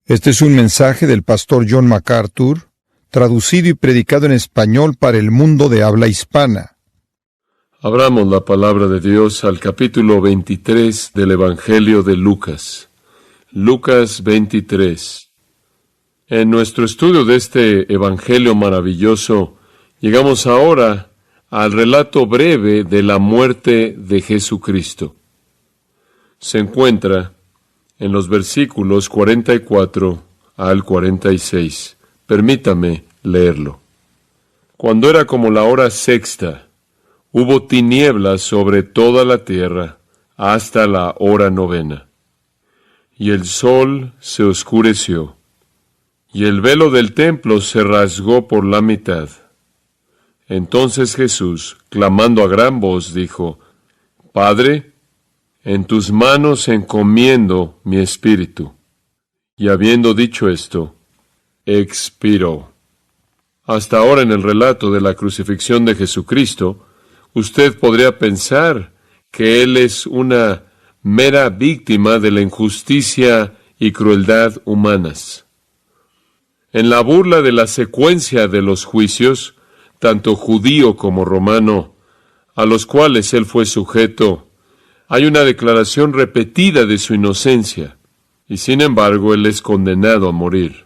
Este es un mensaje del pastor John MacArthur, traducido y predicado en español para el mundo de habla hispana. Abramos la palabra de Dios al capítulo 23 del Evangelio de Lucas. Lucas 23. En nuestro estudio de este Evangelio maravilloso, llegamos ahora al relato breve de la muerte de Jesucristo. Se encuentra en los versículos 44 al 46. Permítame leerlo. Cuando era como la hora sexta, hubo tinieblas sobre toda la tierra hasta la hora novena. Y el sol se oscureció, y el velo del templo se rasgó por la mitad. Entonces Jesús, clamando a gran voz, dijo: Padre, en tus manos encomiendo mi espíritu. Y habiendo dicho esto, expiró. Hasta ahora en el relato de la crucifixión de Jesucristo, usted podría pensar que Él es una mera víctima de la injusticia y crueldad humanas. En la burla de la secuencia de los juicios, tanto judío como romano, a los cuales Él fue sujeto, hay una declaración repetida de su inocencia, y sin embargo Él es condenado a morir.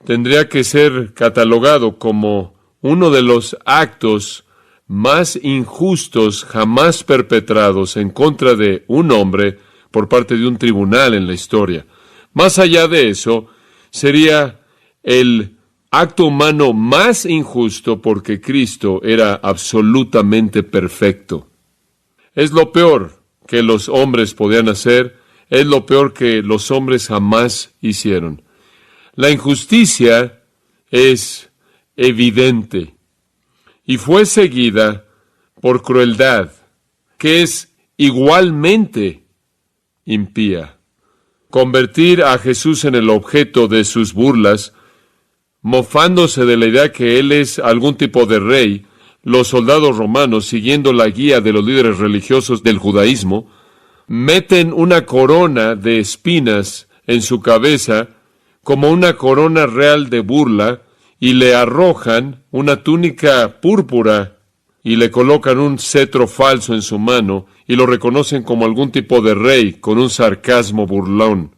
Tendría que ser catalogado como uno de los actos más injustos jamás perpetrados en contra de un hombre por parte de un tribunal en la historia. Más allá de eso, sería el acto humano más injusto porque Cristo era absolutamente perfecto. Es lo peor que los hombres podían hacer, es lo peor que los hombres jamás hicieron. La injusticia es evidente y fue seguida por crueldad, que es igualmente impía. Convertir a Jesús en el objeto de sus burlas, mofándose de la idea que Él es algún tipo de rey, los soldados romanos, siguiendo la guía de los líderes religiosos del judaísmo, meten una corona de espinas en su cabeza como una corona real de burla y le arrojan una túnica púrpura y le colocan un cetro falso en su mano y lo reconocen como algún tipo de rey con un sarcasmo burlón.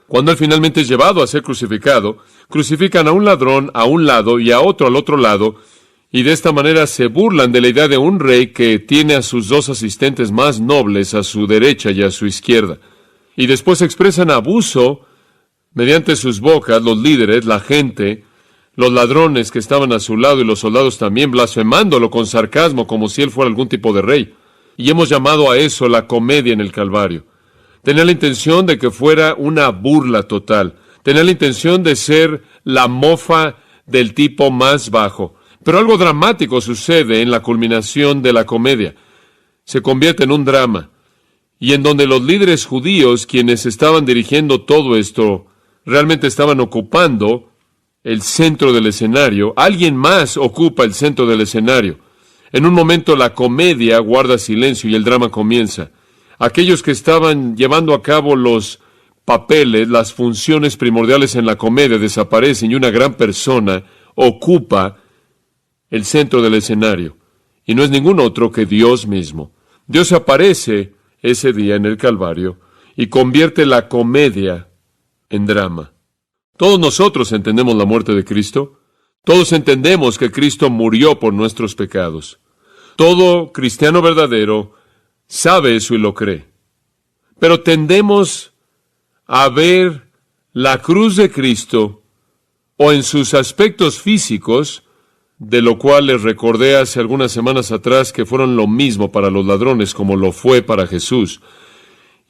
Cuando Él finalmente es llevado a ser crucificado, crucifican a un ladrón a un lado y a otro al otro lado, y de esta manera se burlan de la idea de un rey que tiene a sus dos asistentes más nobles a su derecha y a su izquierda. Y después expresan abuso mediante sus bocas, los líderes, la gente, los ladrones que estaban a su lado y los soldados también, blasfemándolo con sarcasmo como si él fuera algún tipo de rey. Y hemos llamado a eso la comedia en el Calvario. Tenía la intención de que fuera una burla total. Tenía la intención de ser la mofa del tipo más bajo. Pero algo dramático sucede en la culminación de la comedia. Se convierte en un drama. Y en donde los líderes judíos, quienes estaban dirigiendo todo esto, realmente estaban ocupando el centro del escenario, alguien más ocupa el centro del escenario. En un momento la comedia guarda silencio y el drama comienza. Aquellos que estaban llevando a cabo los papeles, las funciones primordiales en la comedia desaparecen y una gran persona ocupa el centro del escenario, y no es ningún otro que Dios mismo. Dios aparece ese día en el Calvario y convierte la comedia en drama. Todos nosotros entendemos la muerte de Cristo. Todos entendemos que Cristo murió por nuestros pecados. Todo cristiano verdadero sabe eso y lo cree. Pero tendemos a ver la cruz de Cristo o en sus aspectos físicos, de lo cual les recordé hace algunas semanas atrás que fueron lo mismo para los ladrones como lo fue para Jesús.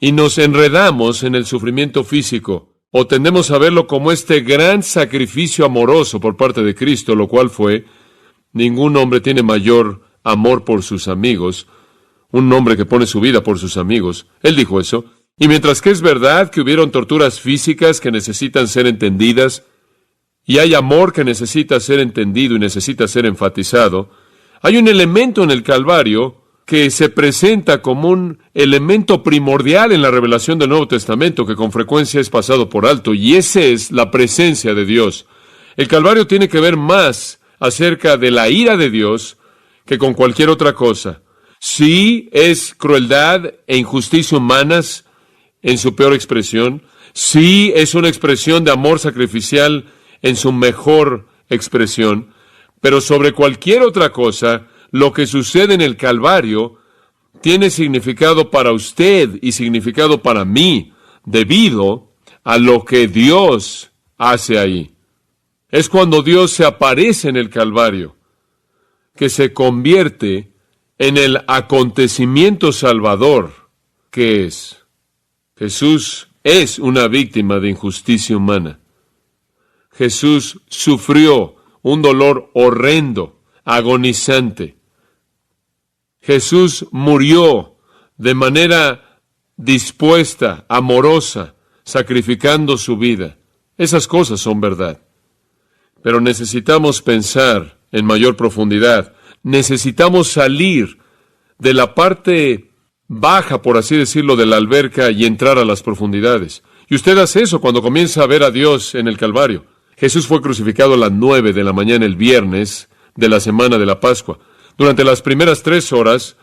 Y nos enredamos en el sufrimiento físico, o tendemos a verlo como este gran sacrificio amoroso por parte de Cristo, lo cual fue: ningún hombre tiene mayor amor por sus amigos, un hombre que pone su vida por sus amigos. Él dijo eso. Y mientras que es verdad que hubieron torturas físicas que necesitan ser entendidas, y hay amor que necesita ser entendido y necesita ser enfatizado, hay un elemento en el Calvario que se presenta como un elemento primordial en la revelación del Nuevo Testamento, que con frecuencia es pasado por alto, y esa es la presencia de Dios. El Calvario tiene que ver más acerca de la ira de Dios que con cualquier otra cosa. Sí, es crueldad e injusticia humanas en su peor expresión. Sí, es una expresión de amor sacrificial en su mejor expresión. Pero sobre cualquier otra cosa, lo que sucede en el Calvario tiene significado para usted y significado para mí, debido a lo que Dios hace ahí. Es cuando Dios se aparece en el Calvario, que se convierte en el acontecimiento salvador que es. Jesús es una víctima de injusticia humana. Jesús sufrió un dolor horrendo, agonizante. Jesús murió de manera dispuesta, amorosa, sacrificando su vida. Esas cosas son verdad. Pero necesitamos pensar en mayor profundidad. Necesitamos salir de la parte baja, por así decirlo, de la alberca y entrar a las profundidades. Y usted hace eso cuando comienza a ver a Dios en el Calvario. Jesús fue crucificado a las 9 de la mañana el viernes de la semana de la Pascua. Durante las primeras 3 horas,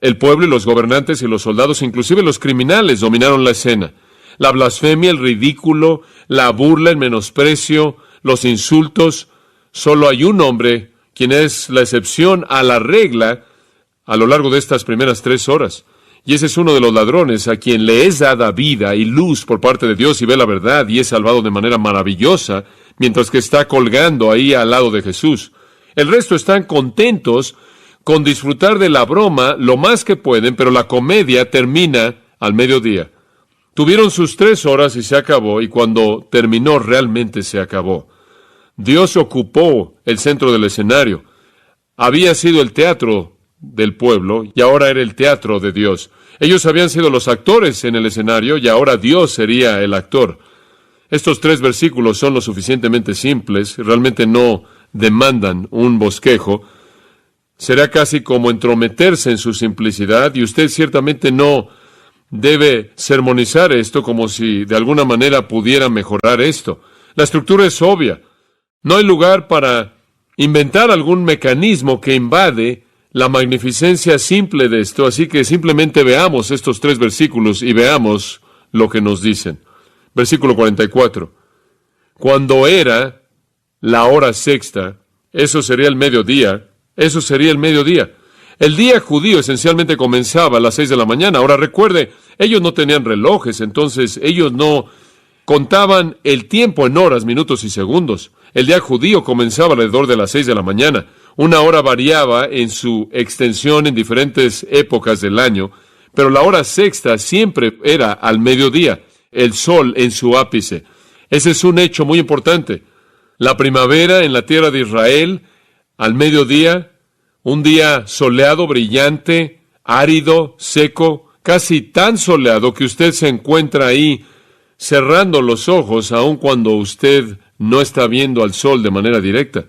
el pueblo y los gobernantes y los soldados, inclusive los criminales, dominaron la escena. La blasfemia, el ridículo, la burla, el menosprecio, los insultos. Solo hay un hombre quien es la excepción a la regla a lo largo de estas primeras 3 horas. Y ese es uno de los ladrones a quien le es dada vida y luz por parte de Dios y ve la verdad y es salvado de manera maravillosa, mientras que está colgando ahí al lado de Jesús. El resto están contentos con disfrutar de la broma lo más que pueden, pero la comedia termina al mediodía. Tuvieron sus 3 horas y se acabó, y cuando terminó realmente se acabó. Dios ocupó el centro del escenario. Había sido el teatro del pueblo y ahora era el teatro de Dios. Ellos habían sido los actores en el escenario y ahora Dios sería el actor. Estos 3 versículos son lo suficientemente simples, realmente no demandan un bosquejo. Será casi como entrometerse en su simplicidad y usted ciertamente no debe sermonizar esto como si de alguna manera pudiera mejorar esto. La estructura es obvia. No hay lugar para inventar algún mecanismo que invade la magnificencia simple de esto, así que simplemente veamos estos 3 versículos y veamos lo que nos dicen. Versículo 44. Cuando era la hora sexta, eso sería el mediodía, El día judío esencialmente comenzaba a las 6 de la mañana. Ahora recuerde, ellos no tenían relojes, entonces ellos no contaban el tiempo en horas, minutos y segundos. El día judío comenzaba alrededor de las 6 de la mañana. Una hora variaba en su extensión en diferentes épocas del año, pero la hora sexta siempre era al mediodía, el sol en su ápice. Ese es un hecho muy importante. La primavera en la tierra de Israel, al mediodía, un día soleado, brillante, árido, seco, casi tan soleado que usted se encuentra ahí cerrando los ojos aun cuando usted no está viendo al sol de manera directa.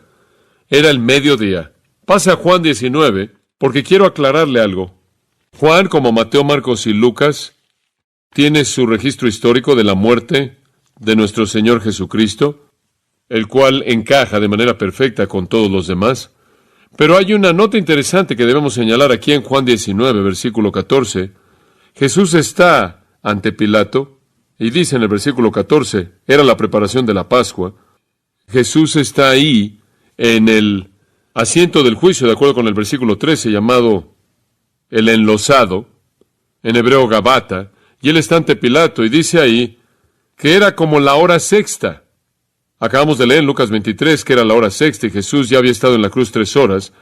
Era el mediodía. Pasa a Juan 19, porque quiero aclararle algo. Juan, como Mateo, Marcos y Lucas, tiene su registro histórico de la muerte de nuestro Señor Jesucristo, el cual encaja de manera perfecta con todos los demás. Pero hay una nota interesante que debemos señalar aquí en Juan 19, versículo 14. Jesús está ante Pilato, y dice en el versículo 14, era la preparación de la Pascua. Jesús está ahí en el asiento del juicio, de acuerdo con el versículo 13, llamado el enlosado, en hebreo Gabata, y él está ante Pilato, y dice ahí que era como la hora sexta. Acabamos de leer en Lucas 23 que era la hora sexta, y Jesús ya había estado en la cruz 3 horas.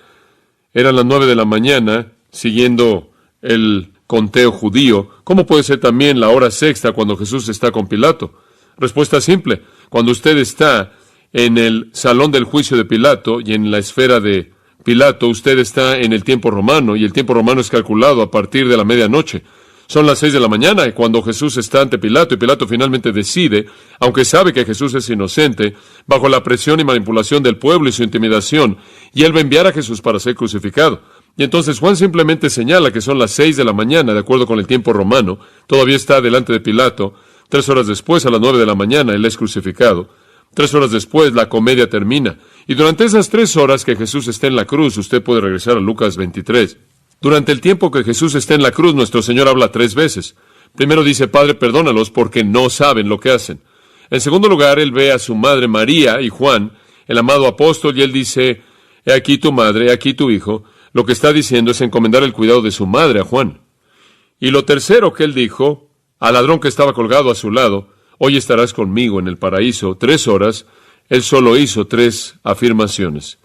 Eran las 9 de la mañana, siguiendo el conteo judío. ¿Cómo puede ser también la hora sexta cuando Jesús está con Pilato? Respuesta simple. Cuando usted está en el salón del juicio de Pilato y en la esfera de Pilato, usted está en el tiempo romano, y el tiempo romano es calculado a partir de la medianoche. Son las 6 de la mañana cuando Jesús está ante Pilato, y Pilato finalmente decide, aunque sabe que Jesús es inocente, bajo la presión y manipulación del pueblo y su intimidación, y él va a enviar a Jesús para ser crucificado. Y entonces Juan simplemente señala que son las 6 de la mañana, de acuerdo con el tiempo romano. Todavía está delante de Pilato. 3 horas después, a las 9 de la mañana, él es crucificado. 3 horas después, la comedia termina. Y durante esas 3 horas que Jesús está en la cruz, usted puede regresar a Lucas 23. Durante el tiempo que Jesús está en la cruz, nuestro Señor habla 3 veces. Primero dice, Padre, perdónalos porque no saben lo que hacen. En segundo lugar, él ve a su madre María y Juan, el amado apóstol, y él dice, he aquí tu madre, he aquí tu hijo. Lo que está diciendo es encomendar el cuidado de su madre a Juan. Y lo tercero que él dijo, al ladrón que estaba colgado a su lado, hoy estarás conmigo en el paraíso. 3 horas, él solo hizo 3 afirmaciones.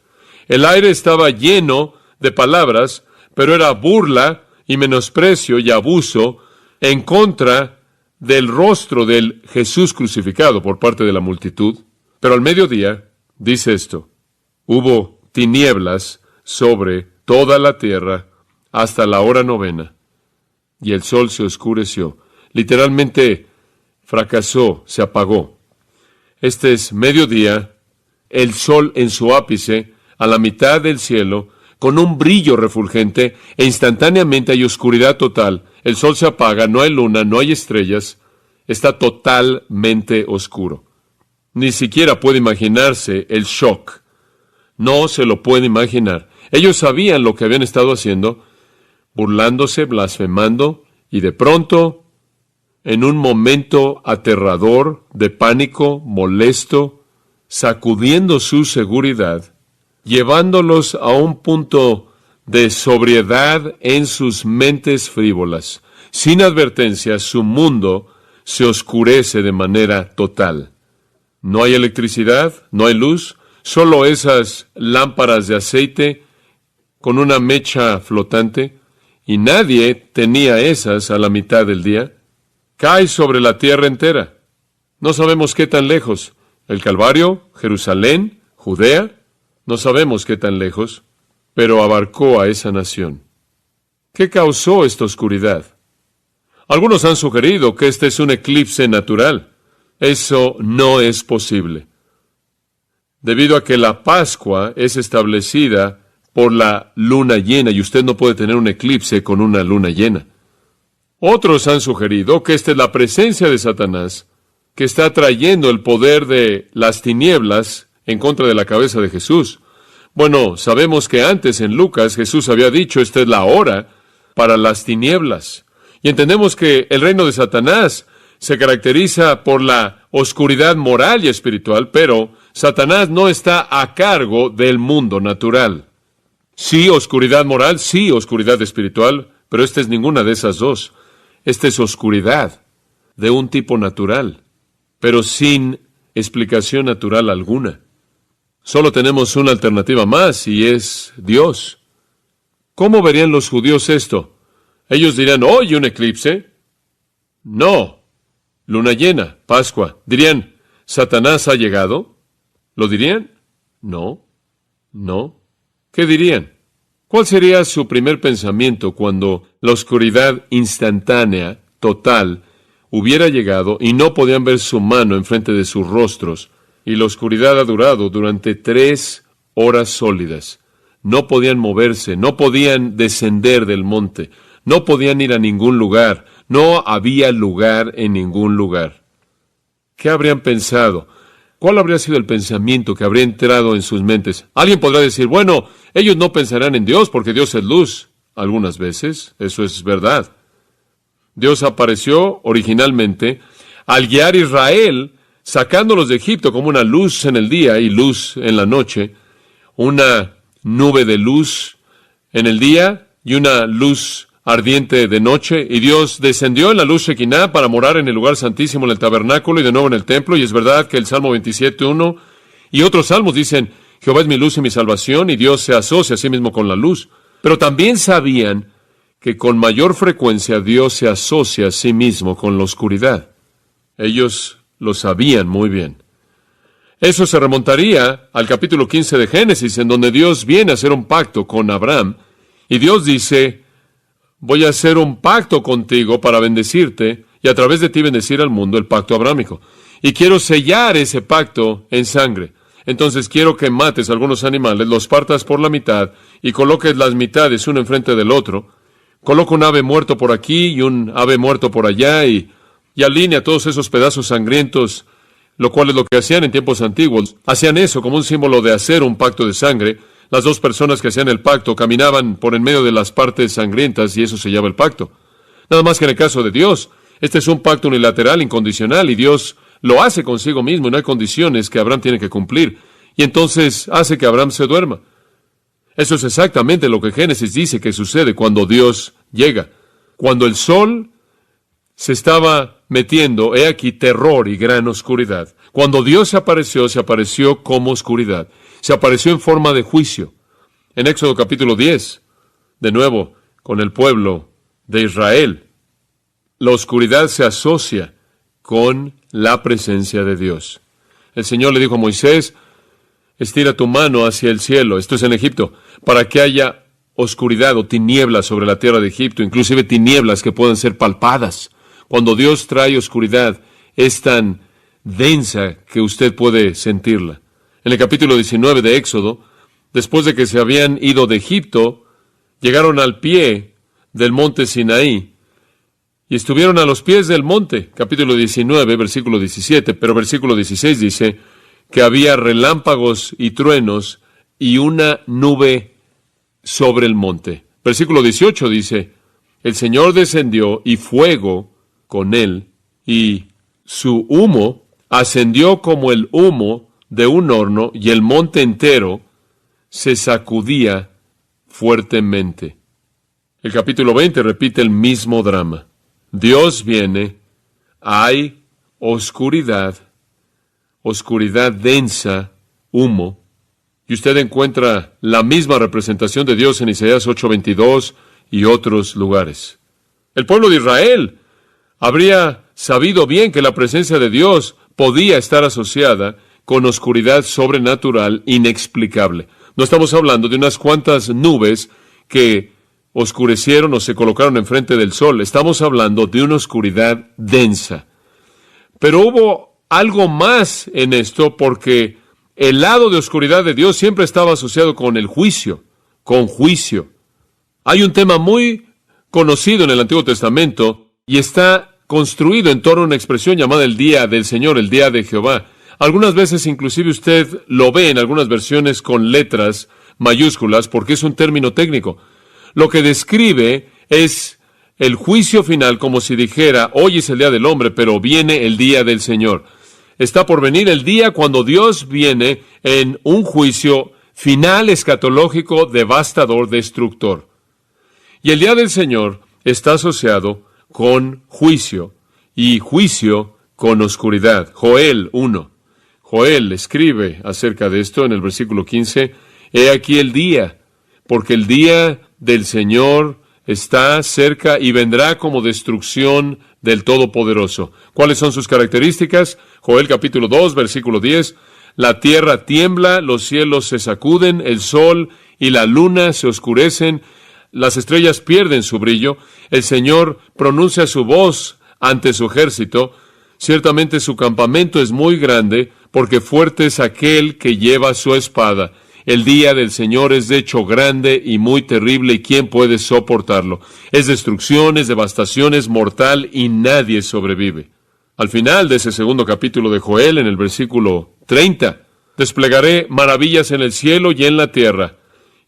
El aire estaba lleno de palabras, pero era burla y menosprecio y abuso en contra del rostro del Jesús crucificado por parte de la multitud. Pero al mediodía, dice esto, hubo tinieblas sobre toda la tierra hasta la hora 9, y el sol se oscureció. Literalmente fracasó, se apagó. Este es mediodía, el sol en su ápice, a la mitad del cielo, con un brillo refulgente, e instantáneamente hay oscuridad total. El sol se apaga, no hay luna, no hay estrellas, está totalmente oscuro. Ni siquiera puede imaginarse el shock. No se lo puede imaginar. Ellos sabían lo que habían estado haciendo, burlándose, blasfemando, y de pronto, en un momento aterrador, de pánico, molesto, sacudiendo su seguridad, llevándolos a un punto de sobriedad en sus mentes frívolas. Sin advertencia, su mundo se oscurece de manera total. No hay electricidad, no hay luz, solo esas lámparas de aceite con una mecha flotante, y nadie tenía esas a la mitad del día. Cae sobre la tierra entera. No sabemos qué tan lejos. El Calvario, Jerusalén, Judea, no sabemos qué tan lejos, pero abarcó a esa nación. ¿Qué causó esta oscuridad? Algunos han sugerido que este es un eclipse natural. Eso no es posible, debido a que la Pascua es establecida por la luna llena, y usted no puede tener un eclipse con una luna llena. Otros han sugerido que esta es la presencia de Satanás, que está trayendo el poder de las tinieblas en contra de la cabeza de Jesús. Bueno, sabemos que antes en Lucas Jesús había dicho, esta es la hora para las tinieblas. Y entendemos que el reino de Satanás se caracteriza por la oscuridad moral y espiritual, pero Satanás no está a cargo del mundo natural. Sí, oscuridad moral, sí, oscuridad espiritual, pero esta es ninguna de esas dos. Esta es oscuridad de un tipo natural, pero sin explicación natural alguna. Solo tenemos una alternativa más, y es Dios. ¿Cómo verían los judíos esto? Ellos dirían, ¿hoy un eclipse? No. Luna llena, Pascua. Dirían, ¿Satanás ha llegado? ¿Lo dirían? No. No. ¿Qué dirían? ¿Cuál sería su primer pensamiento cuando la oscuridad instantánea, total, hubiera llegado y no podían ver su mano enfrente de sus rostros, y la oscuridad ha durado durante 3 horas sólidas? No podían moverse, no podían descender del monte, no podían ir a ningún lugar, no había lugar en ningún lugar. ¿Qué habrían pensado? ¿Cuál habría sido el pensamiento que habría entrado en sus mentes? Alguien podrá decir, bueno, ellos no pensarán en Dios porque Dios es luz. Algunas veces, eso es verdad. Dios apareció originalmente al guiar a Israel, sacándolos de Egipto como una luz en el día y luz en la noche, una nube de luz en el día y una luz ardiente de noche, y Dios descendió en la luz Shekinah para morar en el lugar santísimo, en el tabernáculo y de nuevo en el templo. Y es verdad que el Salmo 27:1 y otros salmos dicen, Jehová es mi luz y mi salvación, y Dios se asocia a sí mismo con la luz. Pero también sabían que con mayor frecuencia Dios se asocia a sí mismo con la oscuridad. Ellos lo sabían muy bien. Eso se remontaría al capítulo 15 de Génesis, en donde Dios viene a hacer un pacto con Abraham, y Dios dice, voy a hacer un pacto contigo para bendecirte y a través de ti bendecir al mundo, el pacto abrámico. Y quiero sellar ese pacto en sangre. Entonces quiero que mates algunos animales, los partas por la mitad y coloques las mitades uno enfrente del otro. Coloca un ave muerto por aquí y un ave muerto por allá y alinea todos esos pedazos sangrientos, lo cual es lo que hacían en tiempos antiguos. Hacían eso como un símbolo de hacer un pacto de sangre. Las dos personas que hacían el pacto caminaban por en medio de las partes sangrientas y eso se llama el pacto. Nada más que en el caso de Dios, este es un pacto unilateral, incondicional, y Dios lo hace consigo mismo y no hay condiciones que Abraham tiene que cumplir. Y entonces hace que Abraham se duerma. Eso es exactamente lo que Génesis dice que sucede cuando Dios llega. Cuando el sol se estaba metiendo, he aquí terror y gran oscuridad. Cuando Dios se apareció como oscuridad. Se apareció en forma de juicio. En Éxodo capítulo 10, de nuevo, con el pueblo de Israel. La oscuridad se asocia con la presencia de Dios. El Señor le dijo a Moisés, estira tu mano hacia el cielo, esto es en Egipto, para que haya oscuridad o tinieblas sobre la tierra de Egipto, inclusive tinieblas que puedan ser palpadas. Cuando Dios trae oscuridad, es tan densa que usted puede sentirla. En el capítulo 19 de Éxodo, después de que se habían ido de Egipto, llegaron al pie del monte Sinaí y estuvieron a los pies del monte. Capítulo 19, versículo 17, pero versículo 16 dice que había relámpagos y truenos y una nube sobre el monte. Versículo 18 dice, el Señor descendió y fuego con él, y su humo ascendió como el humo de un horno, y el monte entero se sacudía fuertemente. El capítulo 20 repite el mismo drama. Dios viene, hay oscuridad, oscuridad densa, humo, y usted encuentra la misma representación de Dios en Isaías 8:22 y otros lugares. El pueblo de Israel habría sabido bien que la presencia de Dios podía estar asociada con oscuridad sobrenatural inexplicable. No estamos hablando de unas cuantas nubes que oscurecieron o se colocaron enfrente del sol. Estamos hablando de una oscuridad densa. Pero hubo algo más en esto, porque el lado de oscuridad de Dios siempre estaba asociado con el juicio, con juicio. Hay un tema muy conocido en el Antiguo Testamento y está construido en torno a una expresión llamada el día del Señor, el día de Jehová. Algunas veces inclusive usted lo ve en algunas versiones con letras mayúsculas porque es un término técnico. Lo que describe es el juicio final, como si dijera, hoy es el día del hombre, pero viene el día del Señor. Está por venir el día cuando Dios viene en un juicio final, escatológico, devastador, destructor. Y el día del Señor está asociado con juicio, y juicio con oscuridad. Joel 1. Joel escribe acerca de esto en el versículo 15, he aquí el día, porque el día del Señor está cerca y vendrá como destrucción del Todopoderoso. ¿Cuáles son sus características? Joel capítulo 2, versículo 10, la tierra tiembla, los cielos se sacuden, el sol y la luna se oscurecen, las estrellas pierden su brillo, el Señor pronuncia su voz ante su ejército, ciertamente su campamento es muy grande, porque fuerte es aquel que lleva su espada. El día del Señor es de hecho grande y muy terrible, y ¿quién puede soportarlo? Es destrucción, es devastación, es mortal, y nadie sobrevive. Al final de ese segundo capítulo de Joel, en el versículo 30, desplegaré maravillas en el cielo y en la tierra.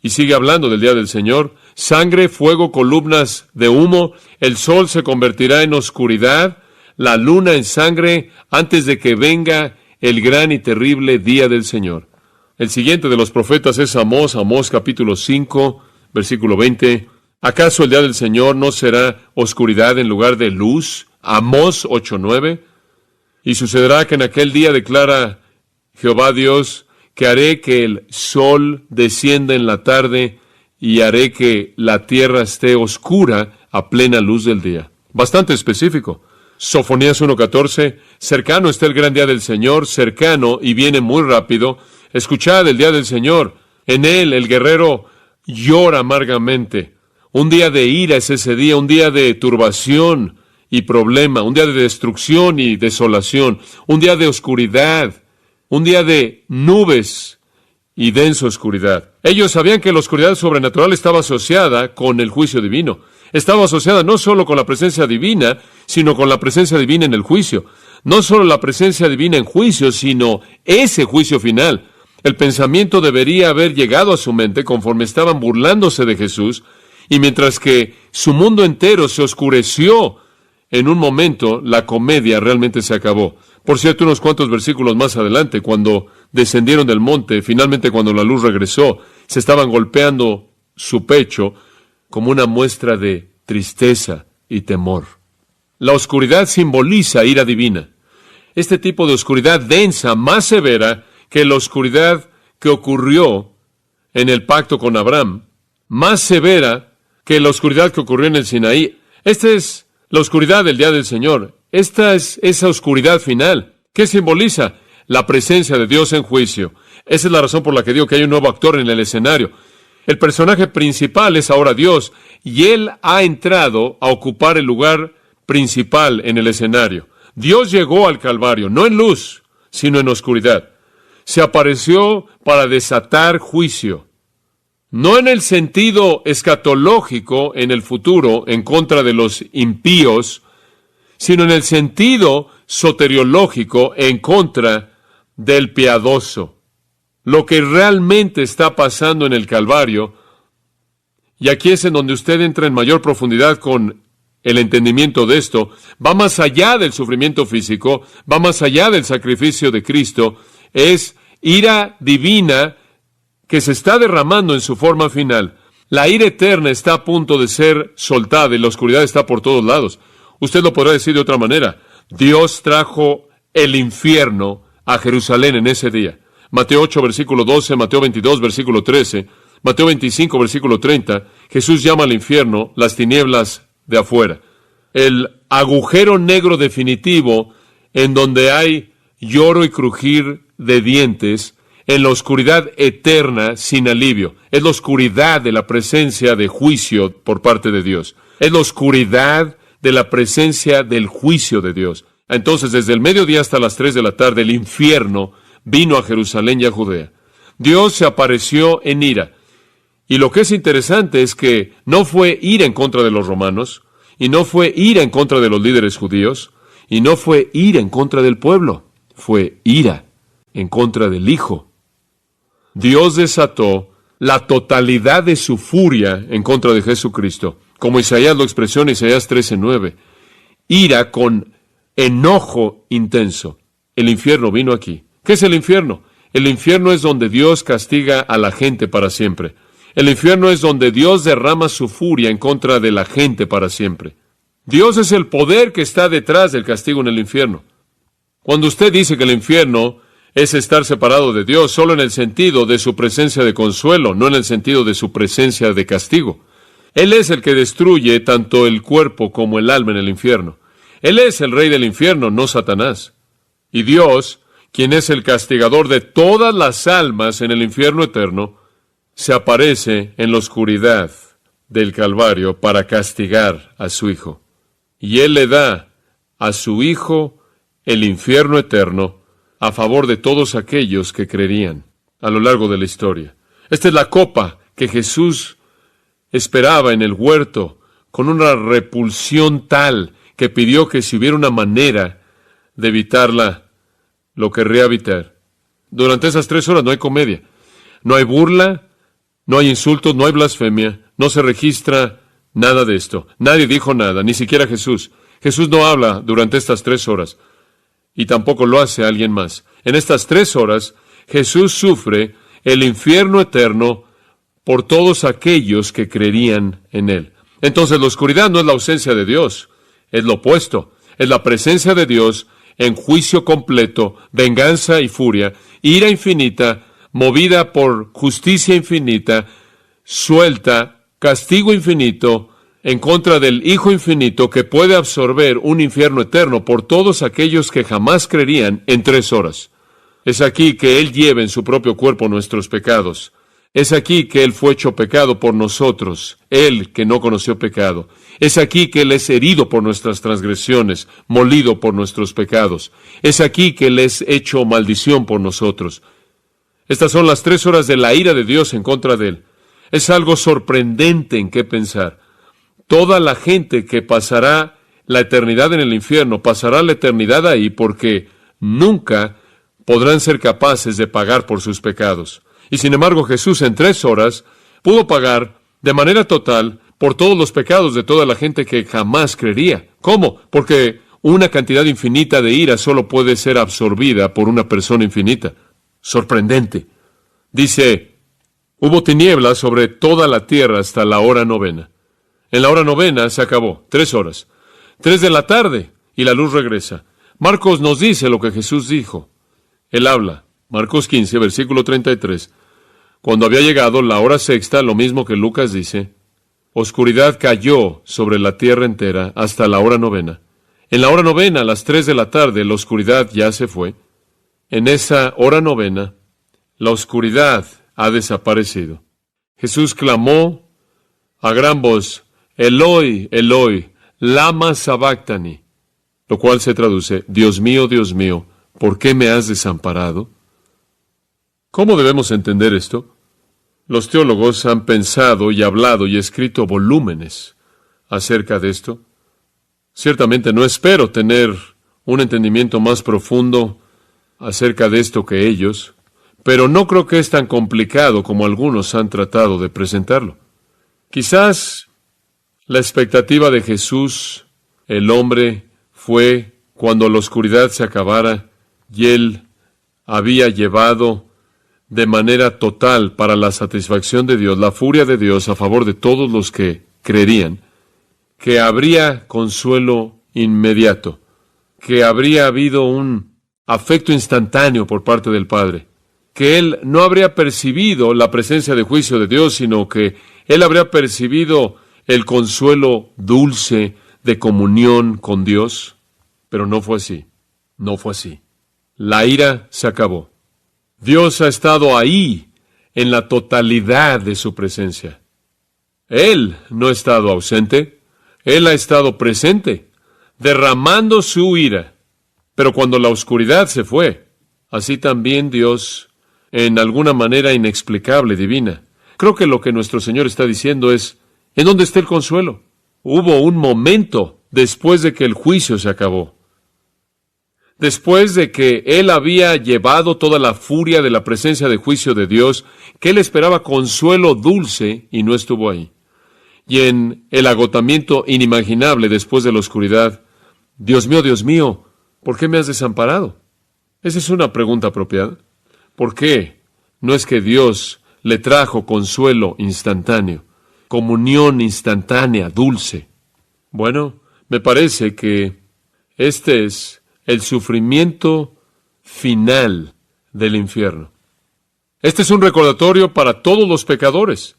Y sigue hablando del día del Señor. Sangre, fuego, columnas de humo, el sol se convertirá en oscuridad, la luna en sangre, antes de que venga el gran y terrible día del Señor. El siguiente de los profetas es Amós, Amós capítulo 5, versículo 20. ¿Acaso el día del Señor no será oscuridad en lugar de luz? Amós 8:9. Y sucederá que en aquel día, declara Jehová Dios, que haré que el sol descienda en la tarde y haré que la tierra esté oscura a plena luz del día. Bastante específico. Sofonías 1:14, cercano está el gran día del Señor, cercano y viene muy rápido. Escuchad el día del Señor. En él el guerrero llora amargamente. Un día de ira es ese día, un día de turbación y problema, un día de destrucción y desolación, un día de oscuridad un día de nubes y densa oscuridad. Ellos sabían que la oscuridad sobrenatural estaba asociada con el juicio divino. Estaba asociada no solo con la presencia divina, sino con la presencia divina en el juicio. No solo la presencia divina en juicio, sino ese juicio final. El pensamiento debería haber llegado a su mente conforme estaban burlándose de Jesús, y mientras que su mundo entero se oscureció en un momento, la comedia realmente se acabó. Por cierto, unos cuantos versículos más adelante, cuando descendieron del monte, finalmente cuando la luz regresó, se estaban golpeando su pecho como una muestra de tristeza y temor. La oscuridad simboliza ira divina. Este tipo de oscuridad densa, más severa que la oscuridad que ocurrió en el pacto con Abraham, más severa que la oscuridad que ocurrió en el Sinaí. Esta es la oscuridad del día del Señor. Esta es esa oscuridad final. ¿Qué simboliza? La presencia de Dios en juicio. Esa es la razón por la que digo que hay un nuevo actor en el escenario. El personaje principal es ahora Dios, y Él ha entrado a ocupar el lugar principal en el escenario. Dios llegó al Calvario, no en luz, sino en oscuridad. Se apareció para desatar juicio. No en el sentido escatológico en el futuro en contra de los impíos, sino en el sentido soteriológico en contra del piadoso. Lo que realmente está pasando en el Calvario, y aquí es en donde usted entra en mayor profundidad con el entendimiento de esto, va más allá del sufrimiento físico, va más allá del sacrificio de Cristo, es ira divina que se está derramando en su forma final. La ira eterna está a punto de ser soltada y la oscuridad está por todos lados. Usted lo podrá decir de otra manera. Dios trajo el infierno a Jerusalén en ese día. Mateo 8, versículo 12, Mateo 22, versículo 13, Mateo 25, versículo 30. Jesús llama al infierno las tinieblas de afuera. El agujero negro definitivo en donde hay lloro y crujir de dientes, en la oscuridad eterna sin alivio. Es la oscuridad de la presencia de juicio por parte de Dios. Es la oscuridad de la presencia del juicio de Dios. Entonces, desde el mediodía hasta las 3 de la tarde, el infierno vino a Jerusalén y a Judea. Dios se apareció en ira. Y lo que es interesante es que no fue ira en contra de los romanos, y no fue ira en contra de los líderes judíos, y no fue ira en contra del pueblo. Fue ira en contra del Hijo. Dios desató la totalidad de su furia en contra de Jesucristo, como Isaías lo expresó en Isaías 13:9. Ira con enojo intenso. El infierno vino aquí. ¿Qué es el infierno? El infierno es donde Dios castiga a la gente para siempre. El infierno es donde Dios derrama su furia en contra de la gente para siempre. Dios es el poder que está detrás del castigo en el infierno. Cuando usted dice que el infierno es estar separado de Dios, solo en el sentido de su presencia de consuelo, no en el sentido de su presencia de castigo. Él es el que destruye tanto el cuerpo como el alma en el infierno. Él es el rey del infierno, no Satanás. Y Dios, quien es el castigador de todas las almas en el infierno eterno, se aparece en la oscuridad del Calvario para castigar a su Hijo. Y Él le da a su Hijo el infierno eterno a favor de todos aquellos que creerían a lo largo de la historia. Esta es la copa que Jesús esperaba en el huerto, con una repulsión tal que pidió que si hubiera una manera de evitarla, lo querría evitar. Durante esas 3 horas no hay comedia, no hay burla, no hay insultos, no hay blasfemia, no se registra nada de esto. Nadie dijo nada, ni siquiera Jesús. Jesús no habla durante estas 3 horas. Y tampoco lo hace alguien más. En estas 3 horas, Jesús sufre el infierno eterno por todos aquellos que creerían en Él. Entonces, la oscuridad no es la ausencia de Dios, es lo opuesto. Es la presencia de Dios en juicio completo, venganza y furia, ira infinita, movida por justicia infinita, suelta, castigo infinito, en contra del Hijo infinito que puede absorber un infierno eterno por todos aquellos que jamás creerían en 3 horas. Es aquí que Él lleva en su propio cuerpo nuestros pecados. Es aquí que Él fue hecho pecado por nosotros, Él que no conoció pecado. Es aquí que Él es herido por nuestras transgresiones, molido por nuestros pecados. Es aquí que Él es hecho maldición por nosotros. Estas son las 3 horas de la ira de Dios en contra de Él. Es algo sorprendente en qué pensar. Toda la gente que pasará la eternidad en el infierno, pasará la eternidad ahí porque nunca podrán ser capaces de pagar por sus pecados. Y sin embargo, Jesús en 3 horas pudo pagar de manera total por todos los pecados de toda la gente que jamás creería. ¿Cómo? Porque una cantidad infinita de ira solo puede ser absorbida por una persona infinita. Sorprendente. Dice, hubo tinieblas sobre toda la tierra hasta la hora 9. En la hora 9 se acabó, 3 horas. 3 de la tarde y la luz regresa. Marcos nos dice lo que Jesús dijo. Él habla. Marcos 15, versículo 33. Cuando había llegado la hora 6, lo mismo que Lucas dice, oscuridad cayó sobre la tierra entera hasta la hora 9. En la hora 9, a las 3 de la tarde, la oscuridad ya se fue. En esa hora 9, la oscuridad ha desaparecido. Jesús clamó a gran voz, Eloi, Eloi, lama sabactani, lo cual se traduce, Dios mío, ¿por qué me has desamparado? ¿Cómo debemos entender esto? Los teólogos han pensado y hablado y escrito volúmenes acerca de esto. Ciertamente no espero tener un entendimiento más profundo acerca de esto que ellos, pero no creo que es tan complicado como algunos han tratado de presentarlo. Quizás la expectativa de Jesús, el hombre, fue cuando la oscuridad se acabara y Él había llevado de manera total para la satisfacción de Dios, la furia de Dios a favor de todos los que creerían, que habría consuelo inmediato, que habría habido un afecto instantáneo por parte del Padre, que Él no habría percibido la presencia de juicio de Dios, sino que Él habría percibido el consuelo dulce de comunión con Dios. Pero no fue así, no fue así. La ira se acabó. Dios ha estado ahí en la totalidad de su presencia. Él no ha estado ausente, Él ha estado presente, derramando su ira. Pero cuando la oscuridad se fue, así también Dios, en alguna manera inexplicable, divina. Creo que lo que nuestro Señor está diciendo es, ¿en dónde está el consuelo? Hubo un momento después de que el juicio se acabó. Después de que Él había llevado toda la furia de la presencia de juicio de Dios, que Él esperaba consuelo dulce y no estuvo ahí. Y en el agotamiento inimaginable después de la oscuridad, Dios mío, ¿por qué me has desamparado? Esa es una pregunta apropiada. ¿Por qué? No es que Dios le trajo consuelo instantáneo, comunión instantánea, dulce. Bueno, me parece que este es el sufrimiento final del infierno. Este es un recordatorio para todos los pecadores,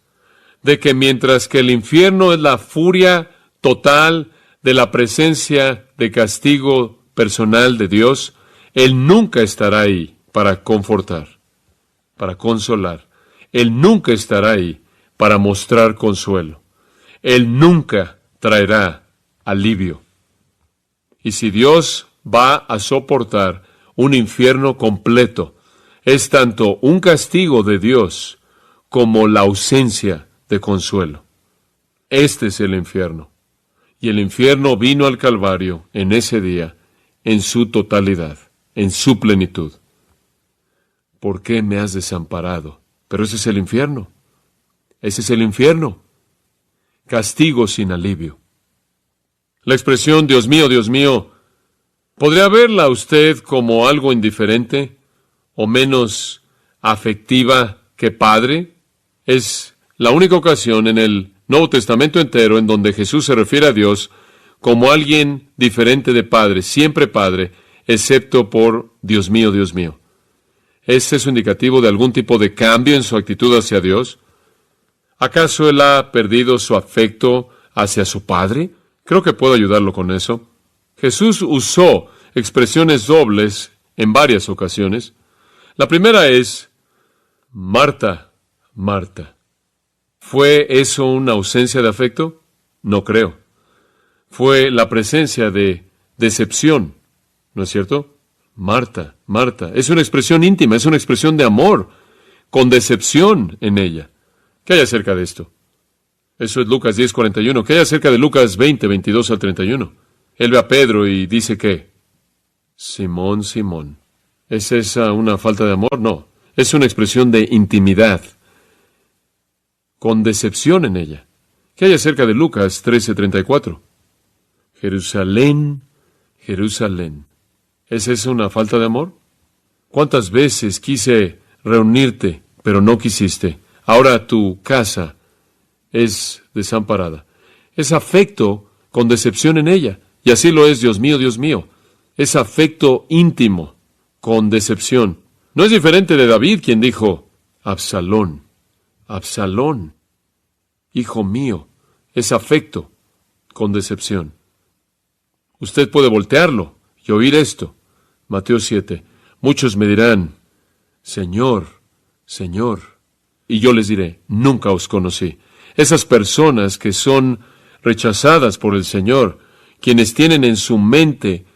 de que mientras que el infierno es la furia total de la presencia de castigo personal de Dios, Él nunca estará ahí para confortar, para consolar. Él nunca estará ahí para mostrar consuelo. Él nunca traerá alivio. Y si Dios va a soportar un infierno completo, es tanto un castigo de Dios como la ausencia de consuelo. Este es el infierno. Y el infierno vino al Calvario en ese día, en su totalidad, en su plenitud. ¿Por qué me has desamparado? Pero ese es el infierno. Ese es el infierno. Castigo sin alivio. La expresión, Dios mío, ¿podría verla usted como algo indiferente o menos afectiva que Padre? Es la única ocasión en el Nuevo Testamento entero en donde Jesús se refiere a Dios como alguien diferente de Padre, siempre Padre, excepto por Dios mío. ¿Es eso indicativo de algún tipo de cambio en su actitud hacia Dios? ¿Acaso Él ha perdido su afecto hacia su Padre? Creo que puedo ayudarlo con eso. Jesús usó expresiones dobles en varias ocasiones. La primera es, Marta, Marta. ¿Fue eso una ausencia de afecto? No creo. fue la presencia de decepción, ¿no es cierto? Marta, Marta, es una expresión íntima, es una expresión de amor, con decepción en ella. ¿Qué hay acerca de esto? Eso es Lucas 10:41. ¿Qué hay acerca de Lucas 20:22 al 31? Él ve a Pedro y dice que, Simón, Simón, ¿es esa una falta de amor? No, es una expresión de intimidad, con decepción en ella. ¿Qué hay acerca de Lucas 13:34? Jerusalén, Jerusalén, ¿es esa una falta de amor? ¿Cuántas veces quise reunirte, pero no quisiste? Ahora tu casa es desamparada. Es afecto con decepción en ella. Y así lo es, Dios mío, Dios mío. Es afecto íntimo con decepción. No es diferente de David, quien dijo, Absalón, Absalón, hijo mío. Es afecto con decepción. Usted puede voltearlo y oír esto. Mateo 7. Muchos me dirán, Señor, Señor. Y yo les diré, nunca os conocí. Esas personas que son rechazadas por el Señor, quienes tienen en su mente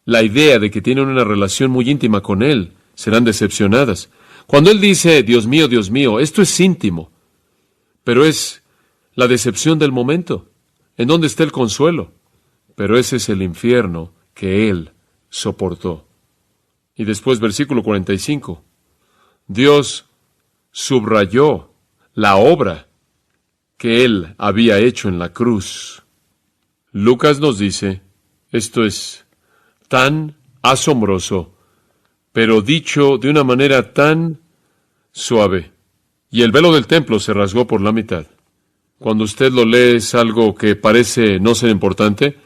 la idea de que tienen una relación muy íntima con Él, serán decepcionadas. Cuando Él dice, Dios mío, esto es íntimo, pero es la decepción del momento. ¿En dónde está el consuelo? Pero ese es el infierno que Él soportó. Y después, versículo 45, Dios subrayó la obra que Él había hecho en la cruz. Lucas nos dice, esto es tan asombroso, pero dicho de una manera tan suave. Y el velo del templo se rasgó por la mitad. Cuando usted lo lee es algo que parece no ser importante.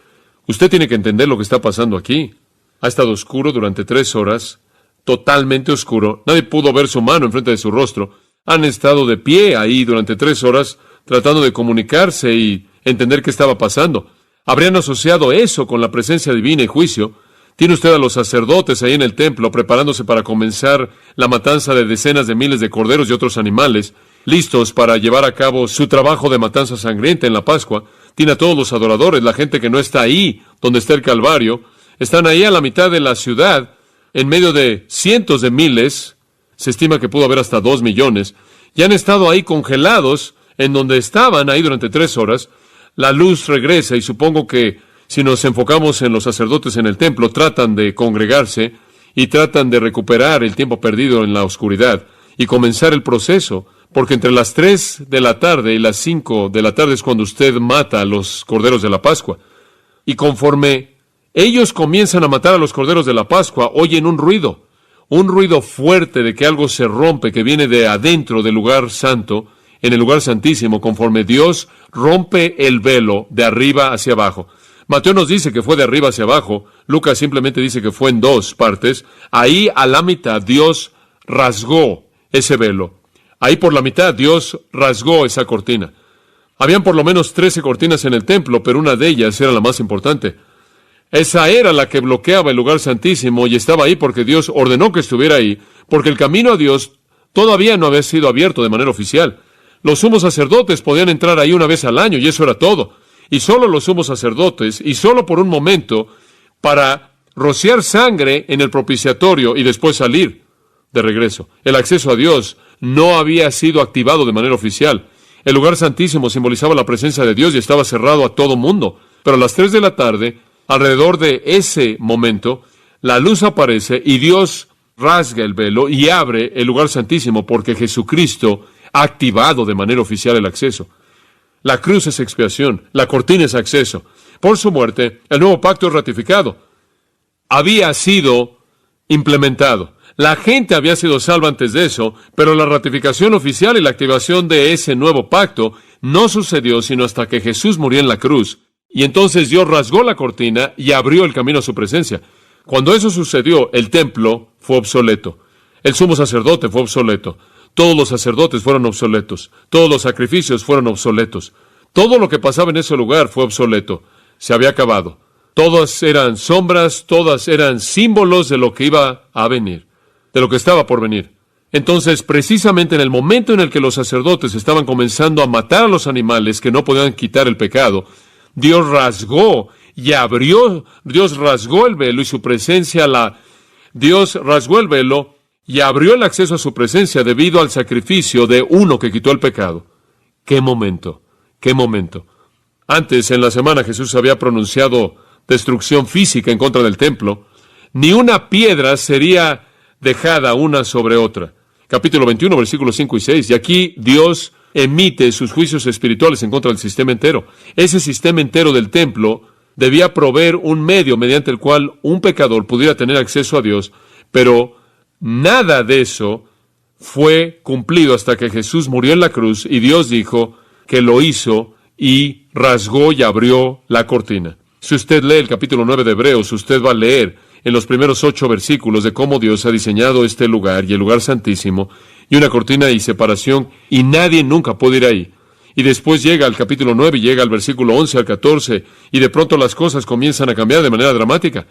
Usted tiene que entender lo que está pasando aquí. Ha estado oscuro durante 3 horas, totalmente oscuro. Nadie pudo ver su mano enfrente de su rostro. Han estado de pie ahí durante 3 horas, tratando de comunicarse y entender qué estaba pasando. Habrían asociado eso con la presencia divina y juicio. Tiene usted a los sacerdotes ahí en el templo preparándose para comenzar la matanza de decenas de miles de corderos y otros animales, listos para llevar a cabo su trabajo de matanza sangrienta en la Pascua. Tiene a todos los adoradores, la gente que no está ahí donde está el Calvario. Están ahí a la mitad de la ciudad, en medio de cientos de miles. Se estima que pudo haber hasta 2 millones. Y han estado ahí congelados en donde estaban ahí durante 3 horas. La luz regresa y supongo que si nos enfocamos en los sacerdotes en el templo, tratan de congregarse y tratan de recuperar el tiempo perdido en la oscuridad y comenzar el proceso, porque entre las 3 de la tarde y las 5 de la tarde es cuando usted mata a los corderos de la Pascua. Y conforme ellos comienzan a matar a los corderos de la Pascua, oyen un ruido fuerte de que algo se rompe, que viene de adentro del lugar santo, en el lugar santísimo, conforme Dios rompe el velo de arriba hacia abajo. Mateo nos dice que fue de arriba hacia abajo. Lucas simplemente dice que fue en 2 partes. Ahí a la mitad Dios rasgó ese velo. Ahí por la mitad Dios rasgó esa cortina. Habían por lo menos 13 cortinas en el templo, pero una de ellas era la más importante. Esa era la que bloqueaba el lugar santísimo y estaba ahí porque Dios ordenó que estuviera ahí, porque el camino a Dios todavía no había sido abierto de manera oficial. Los sumos sacerdotes podían entrar ahí una vez al año y eso era todo. Y solo los sumos sacerdotes, y solo por un momento, para rociar sangre en el propiciatorio y después salir de regreso. El acceso a Dios no había sido activado de manera oficial. El lugar santísimo simbolizaba la presencia de Dios y estaba cerrado a todo mundo. Pero a las 3 de la tarde, alrededor de ese momento, la luz aparece y Dios rasga el velo y abre el lugar santísimo porque Jesucristo ha activado de manera oficial el acceso. La cruz es expiación, la cortina es acceso. Por su muerte, el nuevo pacto es ratificado. Había sido implementado. La gente había sido salva antes de eso, pero la ratificación oficial y la activación de ese nuevo pacto no sucedió sino hasta que Jesús murió en la cruz. Y entonces Dios rasgó la cortina y abrió el camino a su presencia. Cuando eso sucedió, el templo fue obsoleto. El sumo sacerdote fue obsoleto. Todos los sacerdotes fueron obsoletos. Todos los sacrificios fueron obsoletos. Todo lo que pasaba en ese lugar fue obsoleto. Se había acabado. Todas eran sombras, todas eran símbolos de lo que iba a venir, de lo que estaba por venir. Entonces, precisamente en el momento en el que los sacerdotes estaban comenzando a matar a los animales que no podían quitar el pecado, Dios rasgó y abrió, Dios rasgó el velo y su presencia Dios rasgó el velo y abrió el acceso a su presencia debido al sacrificio de uno que quitó el pecado. ¡Qué momento! ¡Qué momento! Antes, en la semana, Jesús había pronunciado destrucción física en contra del templo. Ni una piedra sería dejada una sobre otra. Capítulo 21, versículos 5 y 6. Y aquí Dios emite sus juicios espirituales en contra del sistema entero. Ese sistema entero del templo debía proveer un medio mediante el cual un pecador pudiera tener acceso a Dios, pero nada de eso fue cumplido hasta que Jesús murió en la cruz y Dios dijo que lo hizo y rasgó y abrió la cortina. Si usted lee el capítulo 9 de Hebreos, usted va a leer en los primeros 8 versículos de cómo Dios ha diseñado este lugar y el lugar santísimo y una cortina y separación y nadie nunca puede ir ahí. Y después llega al capítulo 9 y llega al versículo 11 al 14 y de pronto las cosas comienzan a cambiar de manera dramática.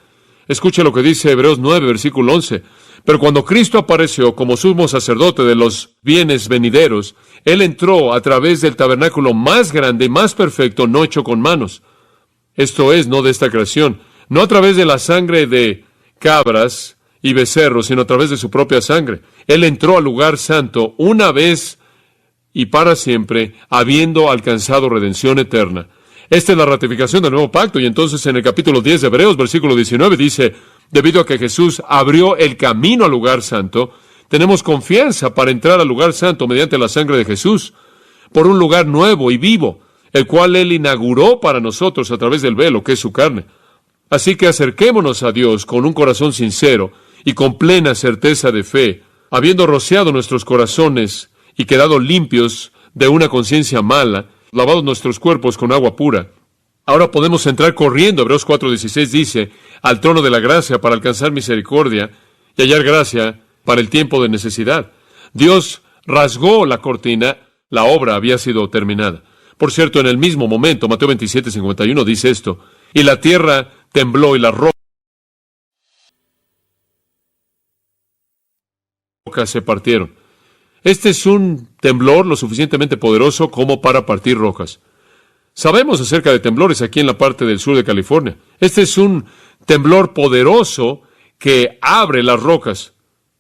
Escuche lo que dice Hebreos 9, versículo 11. Pero cuando Cristo apareció como sumo sacerdote de los bienes venideros, Él entró a través del tabernáculo más grande y más perfecto, no hecho con manos. Esto es, no de esta creación, no a través de la sangre de cabras y becerros, sino a través de su propia sangre. Él entró al lugar santo una vez y para siempre, habiendo alcanzado redención eterna. Esta es la ratificación del nuevo pacto, y entonces en el capítulo 10 de Hebreos, versículo 19, dice, debido a que Jesús abrió el camino al lugar santo, tenemos confianza para entrar al lugar santo mediante la sangre de Jesús, por un lugar nuevo y vivo, el cual Él inauguró para nosotros a través del velo, que es su carne. Así que acerquémonos a Dios con un corazón sincero y con plena certeza de fe, habiendo rociado nuestros corazones y quedado limpios de una conciencia mala, lavados nuestros cuerpos con agua pura. Ahora podemos entrar corriendo, Hebreos 4:16 dice, al trono de la gracia para alcanzar misericordia y hallar gracia para el tiempo de necesidad. Dios rasgó la cortina, la obra había sido terminada. Por cierto, en el mismo momento, Mateo 27:51 dice esto, y la tierra tembló y las rocas se partieron. Este es un temblor lo suficientemente poderoso como para partir rocas. Sabemos acerca de temblores aquí en la parte del sur de California. Este es un temblor poderoso que abre las rocas.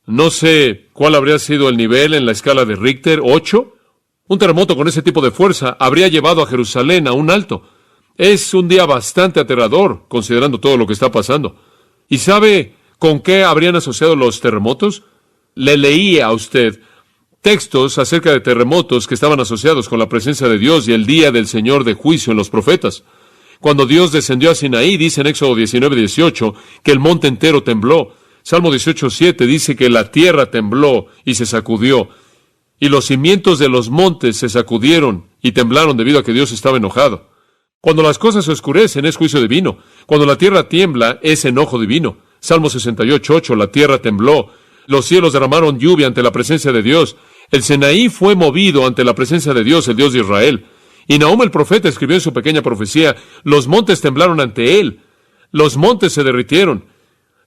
No sé cuál habría sido el nivel en la escala de Richter, 8. Un terremoto con ese tipo de fuerza habría llevado a Jerusalén a un alto. Es un día bastante aterrador, considerando todo lo que está pasando. ¿Y sabe con qué habrían asociado los terremotos? Le leí a usted textos acerca de terremotos que estaban asociados con la presencia de Dios y el día del Señor de juicio en los profetas. Cuando Dios descendió a Sinaí, dice en Éxodo 19:18, que el monte entero tembló. Salmo 18:7 dice que la tierra tembló y se sacudió. Y los cimientos de los montes se sacudieron y temblaron debido a que Dios estaba enojado. Cuando las cosas se oscurecen es juicio divino. Cuando la tierra tiembla es enojo divino. Salmo 68:8, la tierra tembló. Los cielos derramaron lluvia ante la presencia de Dios. El Sinaí fue movido ante la presencia de Dios, el Dios de Israel. Y Nahum el profeta escribió en su pequeña profecía, los montes temblaron ante él. Los montes se derritieron.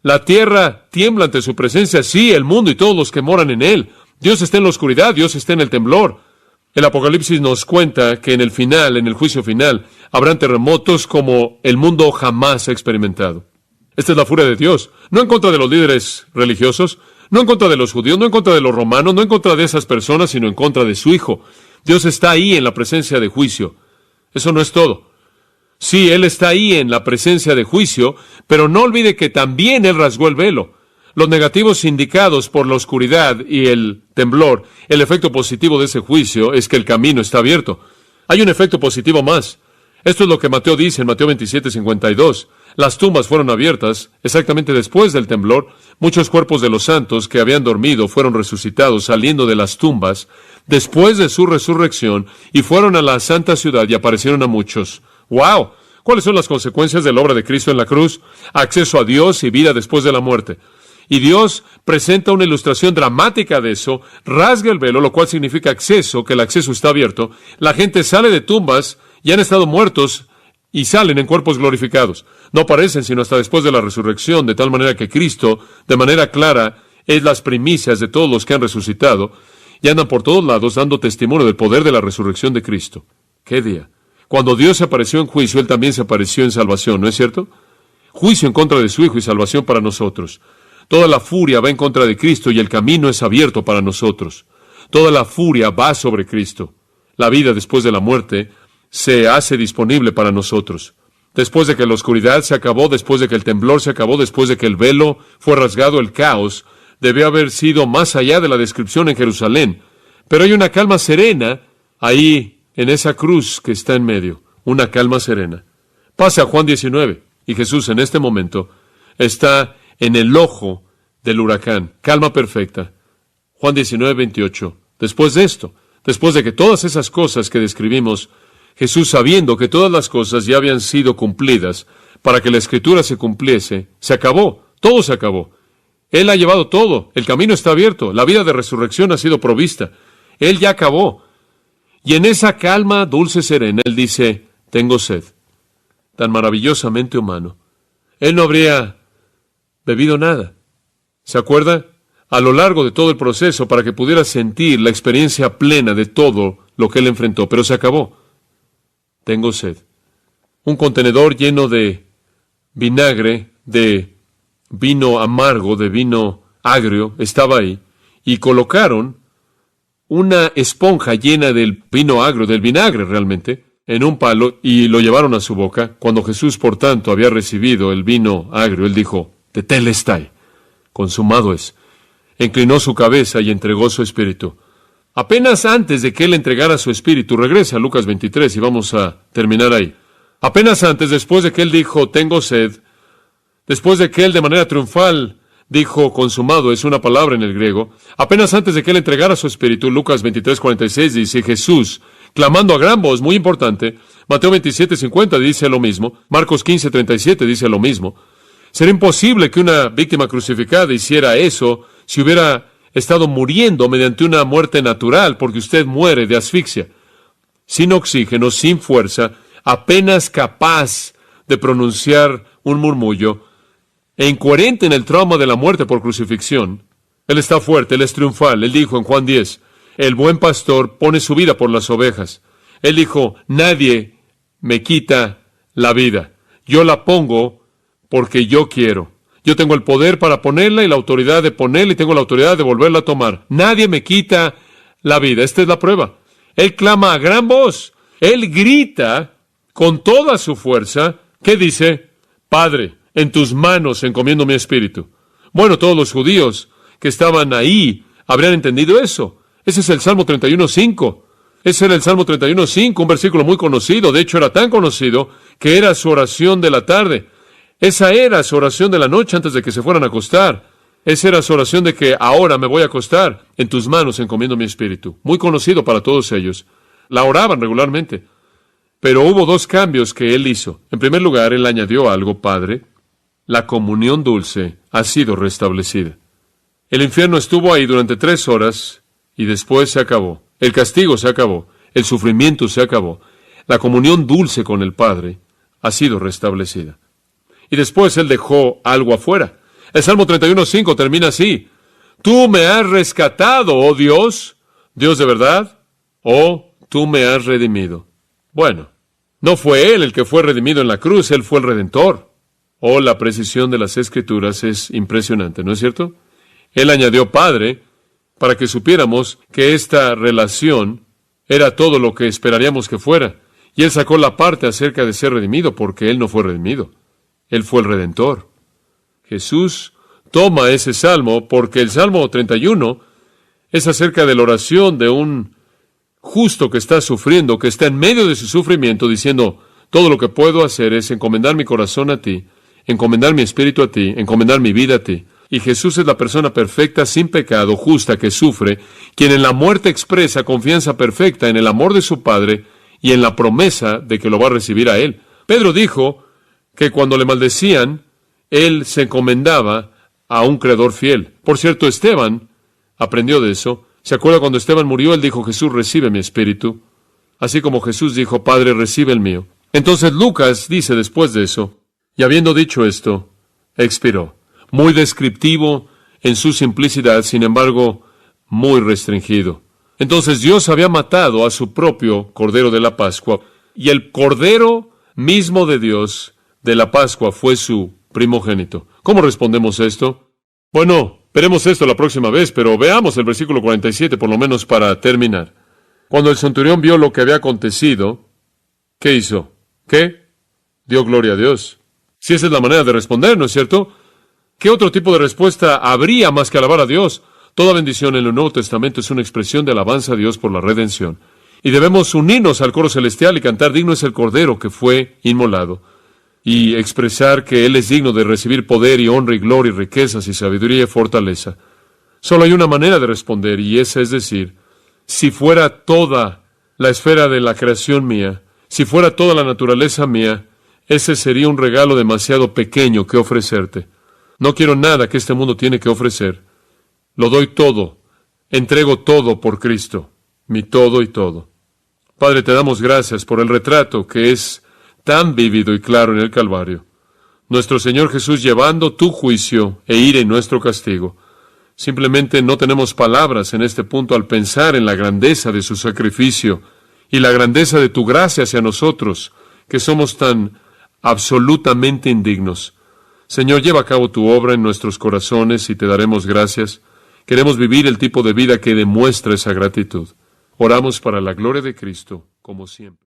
La tierra tiembla ante su presencia, sí, el mundo y todos los que moran en él. Dios está en la oscuridad, Dios está en el temblor. El Apocalipsis nos cuenta que en el final, en el juicio final, habrán terremotos como el mundo jamás ha experimentado. Esta es la furia de Dios, no en contra de los líderes religiosos, no en contra de los judíos, no en contra de los romanos, no en contra de esas personas, sino en contra de su Hijo. Dios está ahí en la presencia de juicio. Eso no es todo. Sí, Él está ahí en la presencia de juicio, pero no olvide que también Él rasgó el velo. Los negativos indicados por la oscuridad y el temblor, el efecto positivo de ese juicio es que el camino está abierto. Hay un efecto positivo más. Esto es lo que Mateo dice en Mateo 27:52. Las tumbas fueron abiertas exactamente después del temblor. Muchos cuerpos de los santos que habían dormido fueron resucitados saliendo de las tumbas después de su resurrección y fueron a la santa ciudad y aparecieron a muchos. ¡Wow! ¿Cuáles son las consecuencias de la obra de Cristo en la cruz? Acceso a Dios y vida después de la muerte. Y Dios presenta una ilustración dramática de eso, rasga el velo, lo cual significa acceso, que el acceso está abierto. La gente sale de tumbas y han estado muertos y salen en cuerpos glorificados. No aparecen sino hasta después de la resurrección, de tal manera que Cristo, de manera clara, es las primicias de todos los que han resucitado y andan por todos lados dando testimonio del poder de la resurrección de Cristo. ¡Qué día! Cuando Dios se apareció en juicio, Él también se apareció en salvación, ¿no es cierto? Juicio en contra de su Hijo y salvación para nosotros. Toda la furia va en contra de Cristo y el camino es abierto para nosotros. Toda la furia va sobre Cristo. La vida después de la muerte se hace disponible para nosotros. Después de que la oscuridad se acabó, después de que el temblor se acabó, después de que el velo fue rasgado, el caos debió haber sido más allá de la descripción en Jerusalén. Pero hay una calma serena ahí en esa cruz que está en medio. Una calma serena. Pasa a Juan 19 y Jesús en este momento está en el ojo del huracán. Calma perfecta. Juan 19, 28. Después de esto, después de que todas esas cosas que describimos, Jesús, sabiendo que todas las cosas ya habían sido cumplidas para que la Escritura se cumpliese, se acabó, todo se acabó. Él ha llevado todo, el camino está abierto, la vida de resurrección ha sido provista. Él ya acabó. Y en esa calma dulce serena, Él dice, tengo sed. Tan maravillosamente humano. Él no habría bebido nada. ¿Se acuerda? A lo largo de todo el proceso, para que pudiera sentir la experiencia plena de todo lo que Él enfrentó, pero se acabó. Tengo sed. Un contenedor lleno de vinagre, de vino amargo, de vino agrio, estaba ahí, y colocaron una esponja llena del vino agrio, del vinagre realmente, en un palo, y lo llevaron a su boca. Cuando Jesús, por tanto, había recibido el vino agrio, Él dijo, tetelestai, consumado es. Inclinó su cabeza y entregó su espíritu. Apenas antes de que Él entregara su espíritu, regresa a Lucas 23 y vamos a terminar ahí. Apenas antes, después de que Él dijo, tengo sed, después de que Él de manera triunfal dijo, consumado, es una palabra en el griego, apenas antes de que Él entregara su espíritu, Lucas 23, 46 dice, Jesús, clamando a gran voz, muy importante, Mateo 27, 50 dice lo mismo, Marcos 15, 37 dice lo mismo. Sería imposible que una víctima crucificada hiciera eso si hubiera estado muriendo mediante una muerte natural, porque usted muere de asfixia, sin oxígeno, sin fuerza, apenas capaz de pronunciar un murmullo, e incoherente en el trauma de la muerte por crucifixión. Él está fuerte, Él es triunfal. Él dijo en Juan 10, el buen pastor pone su vida por las ovejas. Él dijo, nadie me quita la vida. Yo la pongo porque yo quiero. Yo tengo el poder para ponerla y la autoridad de ponerla y tengo la autoridad de volverla a tomar. Nadie me quita la vida. Esta es la prueba. Él clama a gran voz. Él grita con toda su fuerza. ¿Qué dice? Padre, en tus manos encomiendo mi espíritu. Bueno, todos los judíos que estaban ahí habrían entendido eso. Ese es el Salmo 31:5. Ese era el Salmo 31:5, un versículo muy conocido. De hecho, era tan conocido que era su oración de la tarde. Esa era su oración de la noche antes de que se fueran a acostar. Esa era su oración de que ahora me voy a acostar. En tus manos encomiendo mi espíritu. Muy conocido para todos ellos. La oraban regularmente. Pero hubo dos cambios que Él hizo. En primer lugar, Él añadió algo, Padre. La comunión dulce ha sido restablecida. El infierno estuvo ahí durante 3 horas y después se acabó. El castigo se acabó. El sufrimiento se acabó. La comunión dulce con el Padre ha sido restablecida. Y después Él dejó algo afuera. El Salmo 31:5 termina así. Tú me has rescatado, oh Dios, Dios de verdad, oh, tú me has redimido. Bueno, no fue Él el que fue redimido en la cruz, Él fue el Redentor. Oh, la precisión de las Escrituras es impresionante, ¿no es cierto? Él añadió Padre para que supiéramos que esta relación era todo lo que esperaríamos que fuera. Y Él sacó la parte acerca de ser redimido porque Él no fue redimido. Él fue el Redentor. Jesús toma ese salmo porque el Salmo 31 es acerca de la oración de un justo que está sufriendo, que está en medio de su sufrimiento, diciendo, todo lo que puedo hacer es encomendar mi corazón a ti, encomendar mi espíritu a ti, encomendar mi vida a ti. Y Jesús es la persona perfecta, sin pecado, justa, que sufre, quien en la muerte expresa confianza perfecta en el amor de su Padre y en la promesa de que lo va a recibir a Él. Pedro dijo que cuando le maldecían, él se encomendaba a un creador fiel. Por cierto, Esteban aprendió de eso. ¿Se acuerda cuando Esteban murió? Él dijo, Jesús, recibe mi espíritu. Así como Jesús dijo, Padre, recibe el mío. Entonces Lucas dice después de eso, y habiendo dicho esto, expiró. Muy descriptivo en su simplicidad, sin embargo, muy restringido. Entonces Dios había matado a su propio Cordero de la Pascua y el Cordero mismo de Dios de la Pascua fue su primogénito. ¿Cómo respondemos esto? Bueno, veremos esto la próxima vez, pero veamos el versículo 47 por lo menos para terminar. Cuando el centurión vio lo que había acontecido, ¿qué hizo? ¿Qué? Dio gloria a Dios. Si esa es la manera de responder, ¿no es cierto? ¿Qué otro tipo de respuesta habría más que alabar a Dios? Toda bendición en el Nuevo Testamento es una expresión de alabanza a Dios por la redención. Y debemos unirnos al coro celestial y cantar: digno es el Cordero que fue inmolado. Y expresar que Él es digno de recibir poder y honra y gloria y riquezas y sabiduría y fortaleza. Solo hay una manera de responder, y esa es decir: si fuera toda la esfera de la creación mía, si fuera toda la naturaleza mía, ese sería un regalo demasiado pequeño que ofrecerte. No quiero nada que este mundo tiene que ofrecer. Lo doy todo, entrego todo por Cristo, mi todo y todo. Padre, te damos gracias por el retrato que es tan vívido y claro en el Calvario. Nuestro Señor Jesús llevando tu juicio e ira y nuestro castigo. Simplemente no tenemos palabras en este punto al pensar en la grandeza de su sacrificio y la grandeza de tu gracia hacia nosotros, que somos tan absolutamente indignos. Señor, lleva a cabo tu obra en nuestros corazones y te daremos gracias. Queremos vivir el tipo de vida que demuestra esa gratitud. Oramos para la gloria de Cristo, como siempre.